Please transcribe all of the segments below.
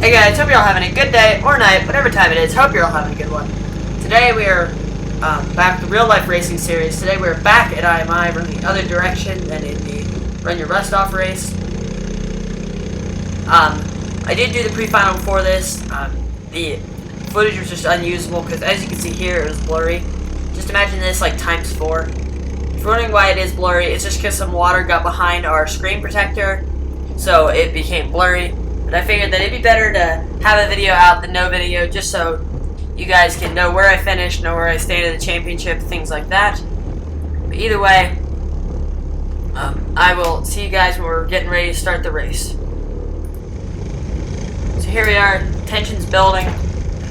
Hey guys, hope you're all having a good day or night, whatever time it is. Hope you're all having a good one. Today we are back with the real life racing series. Today we're back at IMI, running the other direction than in the Run Your Rust Off race. I did do the pre-final before this. The footage was just unusable because, as you can see here, it was blurry. Just imagine this like times 4. If you're wondering why it is blurry, it's just because some water got behind our screen protector, so it became blurry. But I figured that it'd be better to have a video out than no video, just so you guys can know where I finished, know where I stayed at the championship, things like that. But either way, I will see you guys when we're getting ready to start the race. So here we are, tension's building,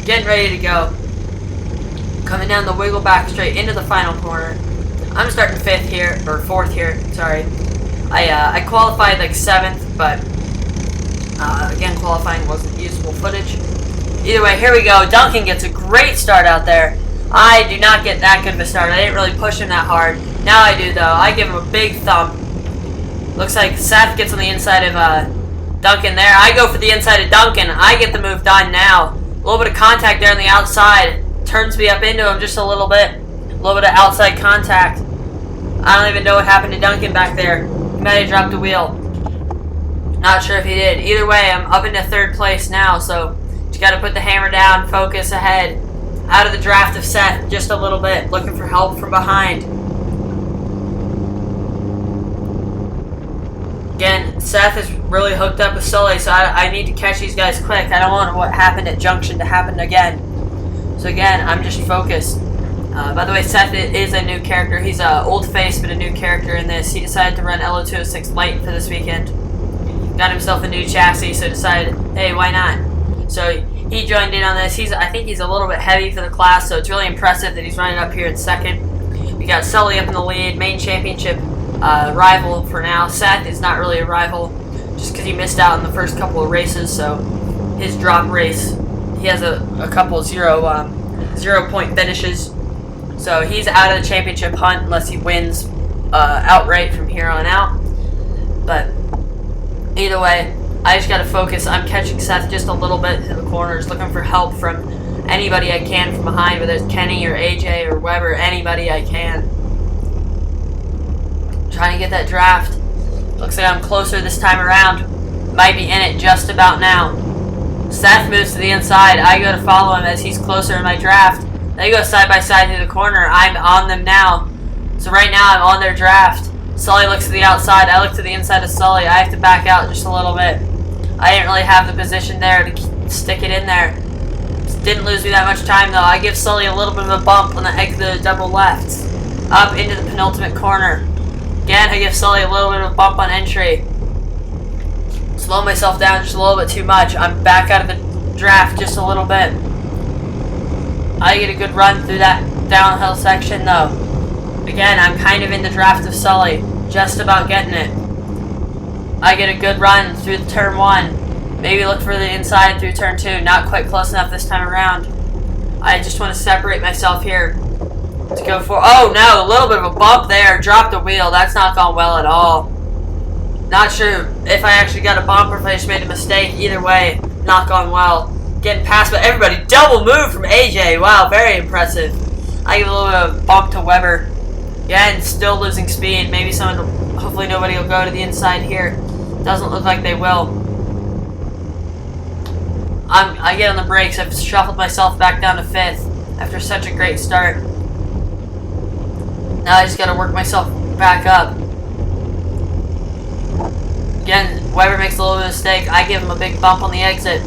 getting ready to go. Coming down the wiggle back straight into the final corner. I'm starting 5th here, or 4th here, sorry. I qualified like 7th, but again, qualifying wasn't usable footage. Either way, here we go. Duncan gets a great start out there. I do not get that good of a start. I didn't really push him that hard. Now I do, though. I give him a big thump. Looks like Seth gets on the inside of Duncan there. I go for the inside of Duncan. I get the move done now. A little bit of contact there on the outside. Turns me up into him just a little bit. A little bit of outside contact. I don't even know what happened to Duncan back there. He might have dropped a wheel. Not sure if he did. Either way, I'm up into 3rd place now, so just got to put the hammer down, focus ahead. Out of the draft of Seth just a little bit, looking for help from behind. Again, Seth is really hooked up with Sully, so I need to catch these guys quick. I don't want what happened at Junction to happen again. So again, I'm just focused. By the way, Seth is a new character. He's an old face, but a new character in this. He decided to run LO206 Light for this weekend. Got himself a new chassis, so decided, hey, why not? So he joined in on this. I think he's a little bit heavy for the class, so it's really impressive that he's running up here in 2nd. We got Sully up in the lead, main championship rival for now. Seth is not really a rival, just because he missed out on the first couple of races, so his drop race, he has a couple 0-point finishes. So he's out of the championship hunt unless he wins outright from here on out. But either way, I just got to focus. I'm catching Seth just a little bit in the corners, looking for help from anybody I can from behind, whether it's Kenny or AJ or Weber, anybody I can. Trying to get that draft. Looks like I'm closer this time around. Might be in it just about now. Seth moves to the inside. I go to follow him as he's closer in my draft. They go side by side through the corner. I'm on them now. So right now I'm on their draft. Sully looks to the outside. I look to the inside of Sully. I have to back out just a little bit. I didn't really have the position there to stick it in there. Didn't lose me that much time though. I give Sully a little bit of a bump on the exit of the double left. Up into the penultimate corner. Again, I give Sully a little bit of a bump on entry. Slow myself down just a little bit too much. I'm back out of the draft just a little bit. I get a good run through that downhill section though. Again, I'm kind of in the draft of Sully, just about getting it. I get a good run through turn 1. Maybe look for the inside through turn 2. Not quite close enough this time around. I just want to separate myself here to go for... Oh no, a little bit of a bump there. Dropped a wheel. That's not gone well at all. Not sure if I actually got a bump or if I just made a mistake. Either way, not gone well. Getting past by everybody. Double move from AJ. Wow, very impressive. I give a little bit of a bump to Weber. Again, still losing speed. Maybe hopefully nobody will go to the inside here. Doesn't look like they will. I get on the brakes. I've shuffled myself back down to 5th after such a great start. Now I just gotta work myself back up. Again, Weber makes a little bit of mistake. I give him a big bump on the exit.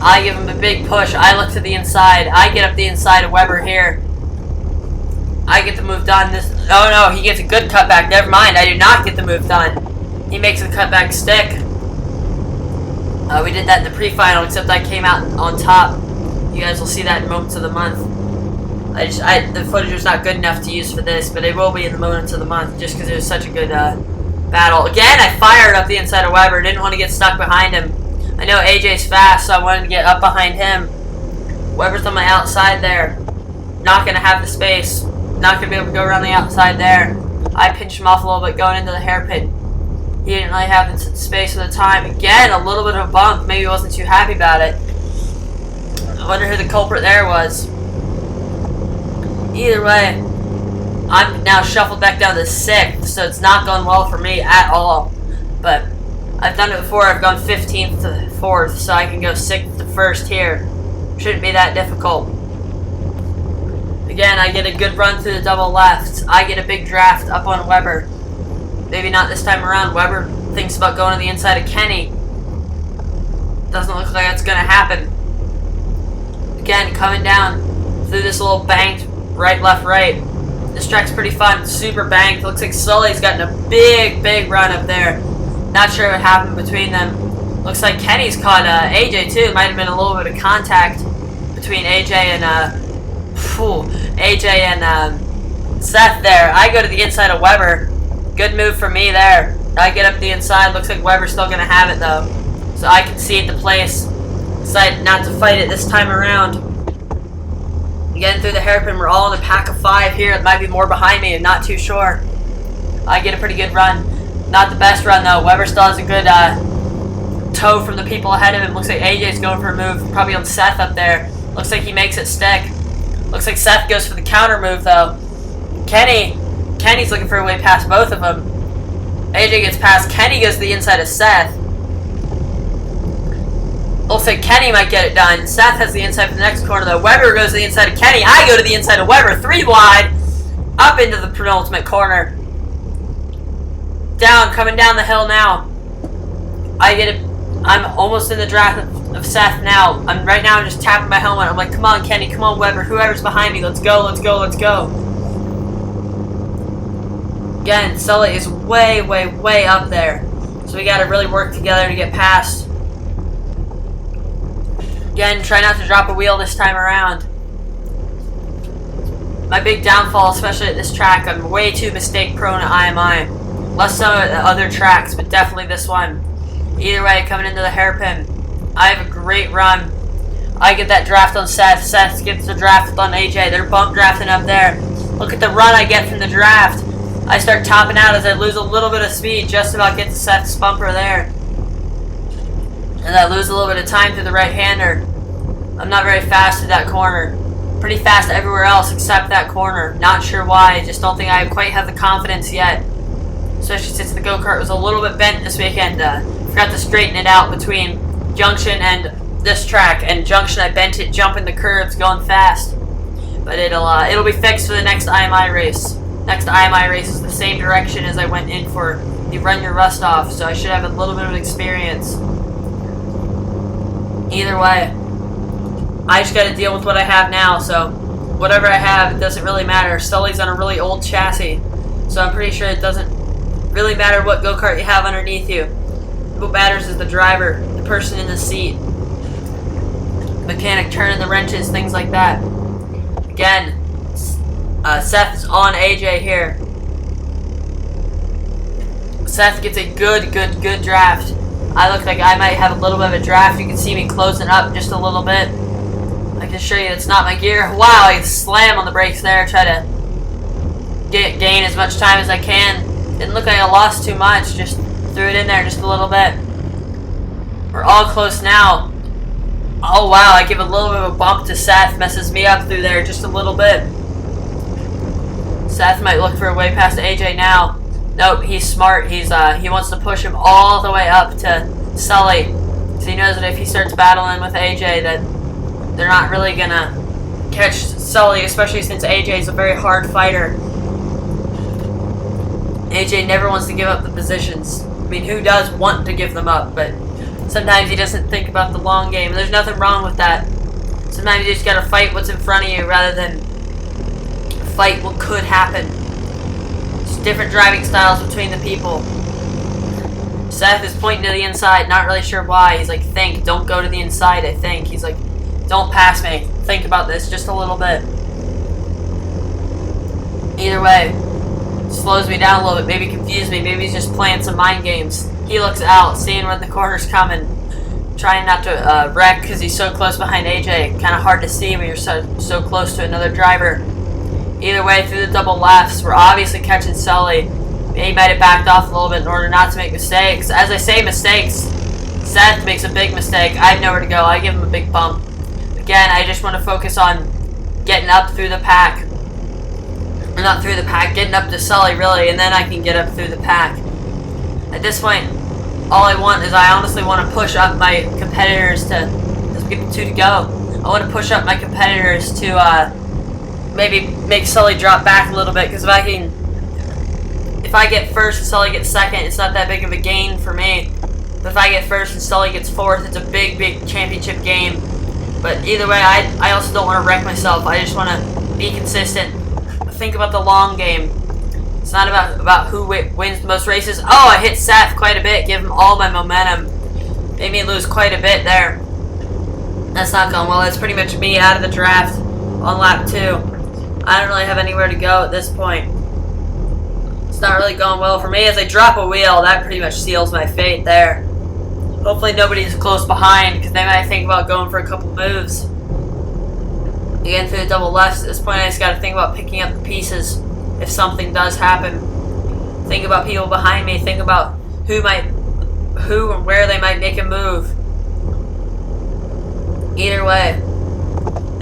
I give him a big push. I look to the inside. I get up the inside of Weber here. I get the move done. Oh no, he gets a good cutback. Never mind, I do not get the move done. He makes the cutback stick. We did that in the pre-final, except I came out on top. You guys will see that in Moments of the Month. The footage was not good enough to use for this, but it will be in the Moments of the Month, just because it was such a good battle. Again, I fired up the inside of Weber. Didn't want to get stuck behind him. I know AJ's fast, so I wanted to get up behind him. Weber's on my outside there. Not going to have the space. Not going to be able to go around the outside there. I pinched him off a little bit going into the hairpin. He didn't really have the space or the time. Again, a little bit of a bump. Maybe he wasn't too happy about it. I wonder who the culprit there was. Either way, I'm now shuffled back down to 6th, so it's not going well for me at all. But I've done it before. I've gone 15th to 4th, so I can go 6th to 1st here. Shouldn't be that difficult. Again, I get a good run through the double left. I get a big draft up on Weber. Maybe not this time around. Weber thinks about going to the inside of Kenny. Doesn't look like that's going to happen. Again, coming down through this little banked right, left, right. This track's pretty fun. Super banked. Looks like Sully's gotten a big run up there. Not sure what happened between them. Looks like Kenny's caught AJ too. Might have been a little bit of contact between AJ and Seth there. I go to the inside of Weber. Good move for me there. I get up the inside. Looks like Weber's still going to have it though. So I concede the place. Decided not to fight it this time around. Getting through the hairpin. We're all in a pack of 5 here. It might be more behind me. I'm not too sure. I get a pretty good run. Not the best run though. Weber still has a good toe from the people ahead of him. Looks like AJ's going for a move. Probably on Seth up there. Looks like he makes it stick. Looks like Seth goes for the counter move though. Kenny's looking for a way past both of them. AJ gets past. Kenny goes to the inside of Seth. Looks like Kenny might get it done. Seth has the inside for the next corner though. Weber goes to the inside of Kenny. I go to the inside of Weber. 3 wide. Up into the penultimate corner. Down, coming down the hill now. I get it. I'm almost in the draft of Seth now. I'm just tapping my helmet. I'm like, come on, Kenny, come on, Weber. Whoever's behind me, let's go, let's go, let's go. Again, Sully is way up there. So we gotta really work together to get past. Again, try not to drop a wheel this time around. My big downfall, especially at this track, I'm way too mistake prone at IMI. Less so at other tracks, but definitely this one. Either way, coming into the hairpin, I have a great run. I get that draft on Seth. Seth gets the draft on AJ. They're bump drafting up there. Look at the run I get from the draft. I start topping out as I lose a little bit of speed, just about get to Seth's bumper there. And I lose a little bit of time through the right-hander. I'm not very fast through that corner. Pretty fast everywhere else except that corner. Not sure why. I just don't think I quite have the confidence yet. Especially since the go-kart was a little bit bent this weekend. Forgot to straighten it out between Junction and this track. And Junction, I bent it, jumping the curbs, going fast. But it'll be fixed for the next IMI race. Next IMI race is the same direction as I went in for the Run Your Rust Off, so I should have a little bit of experience. Either way, I just got to deal with what I have now, so whatever I have, it doesn't really matter. Sully's on a really old chassis, so I'm pretty sure it doesn't really matter what go-kart you have underneath you. What matters is the driver, the person in the seat, mechanic turning the wrenches, things like that. Again, Seth is on AJ here. Seth gets a good draft. I look like I might have a little bit of a draft. You can see me closing up just a little bit. I can show you it's not my gear. Wow, I slam on the brakes there. Try to gain as much time as I can. Didn't look like I lost too much. Just threw it in there just a little bit. We're all close now. Oh wow, I give a little bit of a bump to Seth. Messes me up through there just a little bit. Seth might look for a way past AJ now. Nope, he's smart. He wants to push him all the way up to Sully. So he knows that if he starts battling with AJ that they're not really gonna catch Sully, especially since AJ is a very hard fighter. AJ never wants to give up the positions. I mean, who does want to give them up? But sometimes he doesn't think about the long game. And there's nothing wrong with that. Sometimes you just gotta fight what's in front of you rather than fight what could happen. Just different driving styles between the people. Seth is pointing to the inside, not really sure why. He's like, think, don't go to the inside, I think. He's like, don't pass me. Think about this just a little bit. Either way, slows me down a little bit, maybe confuse me, maybe he's just playing some mind games. He looks out, seeing when the corner's coming, trying not to wreck because he's so close behind AJ. Kind of hard to see when you're so close to another driver. Either way, through the double lefts, we're obviously catching Sully. He might have backed off a little bit in order not to make mistakes. As I say mistakes, Seth makes a big mistake. I have nowhere to go. I give him a big bump. Again, I just want to focus on getting up through the pack. Or not through the pack, getting up to Sully, really, and then I can get up through the pack. At this point, all I want is I honestly want to push up my competitors to... There's people 2 to go. I want to push up my competitors to maybe make Sully drop back a little bit, because if I get first and Sully gets second, it's not that big of a gain for me. But if I get first and Sully gets fourth, it's a big, big championship game. But either way, I also don't want to wreck myself. I just want to be consistent. Think about the long game. It's not about who wins the most races. Oh, I hit Seth quite a bit. Give him all my momentum. Made me lose quite a bit there. That's not going well. That's pretty much me out of the draft on lap 2. I don't really have anywhere to go at this point. It's not really going well for me. As I drop a wheel, that pretty much seals my fate there. Hopefully nobody's close behind, because they might think about going for a couple moves. Again, through the double lefts, at this point I just got to think about picking up the pieces if something does happen. Think about people behind me. Think about who and where they might make a move. Either way,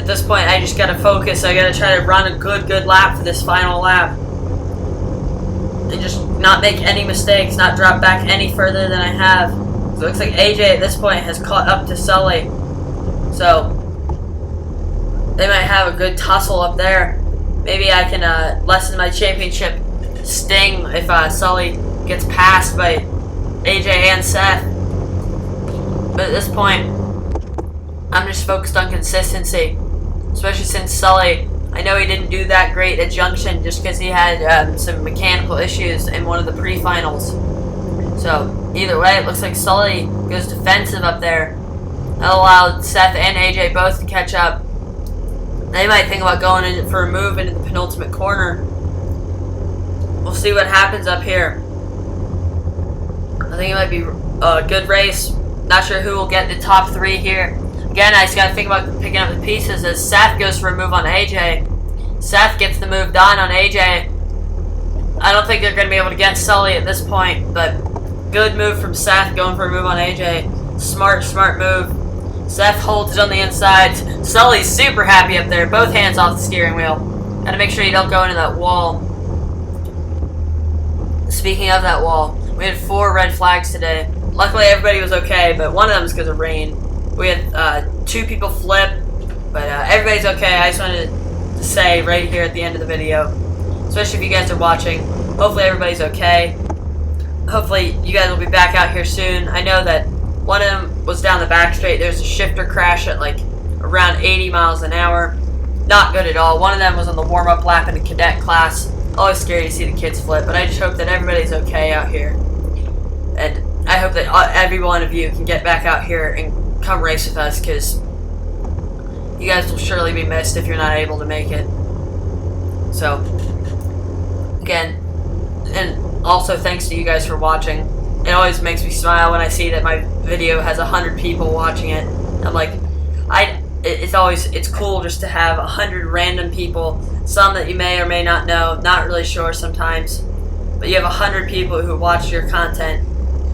at this point I just got to focus. I got to try to run a good lap for this final lap. And just not make any mistakes, not drop back any further than I have. So it looks like AJ at this point has caught up to Sully. So they might have a good tussle up there. Maybe I can lessen my championship sting if Sully gets passed by AJ and Seth. But at this point, I'm just focused on consistency. Especially since Sully, I know he didn't do that great at Junction just because he had some mechanical issues in one of the pre-finals. So either way, it looks like Sully goes defensive up there. That allowed Seth and AJ both to catch up. They might think about going in for a move into the penultimate corner. We'll see what happens up here. I think it might be a good race. Not sure who will get the top 3 here. Again, I just got to think about picking up the pieces as Seth goes for a move on AJ. Seth gets the move done on AJ. I don't think they're going to be able to get Sully at this point, but good move from Seth going for a move on AJ. Smart move. Seth holds it on the inside. Sully's super happy up there. Both hands off the steering wheel. Gotta make sure you don't go into that wall. Speaking of that wall, we had 4 red flags today. Luckily everybody was okay, but one of them is because of rain. We had 2 people flip, but everybody's okay. I just wanted to say right here at the end of the video, especially if you guys are watching, hopefully everybody's okay. Hopefully you guys will be back out here soon. I know that one of them was down the back straight. There's a shifter crash at like around 80 miles an hour. Not good at all. One of them was on the warm-up lap in the cadet class. Always scary to see the kids flip, but I just hope that everybody's okay out here. And I hope that every one of you can get back out here and come race with us, because you guys will surely be missed if you're not able to make it. So, again, and also thanks to you guys for watching. It always makes me smile when I see that my video has 100 people watching it. I'm like, it's cool just to have 100 random people, some that you may or may not know, not really sure sometimes, but you have 100 people who watch your content,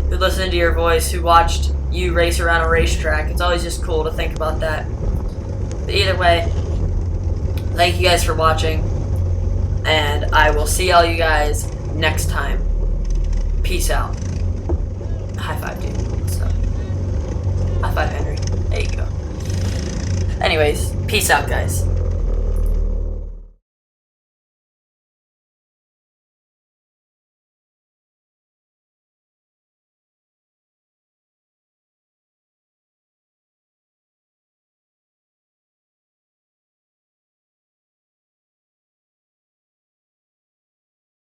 who listen to your voice, who watched you race around a racetrack. It's always just cool to think about that. But either way, thank you guys for watching, and I will see all you guys next time. Peace out. High five, dude. What's up? High five, Henry. There you go. Anyways, peace out, guys.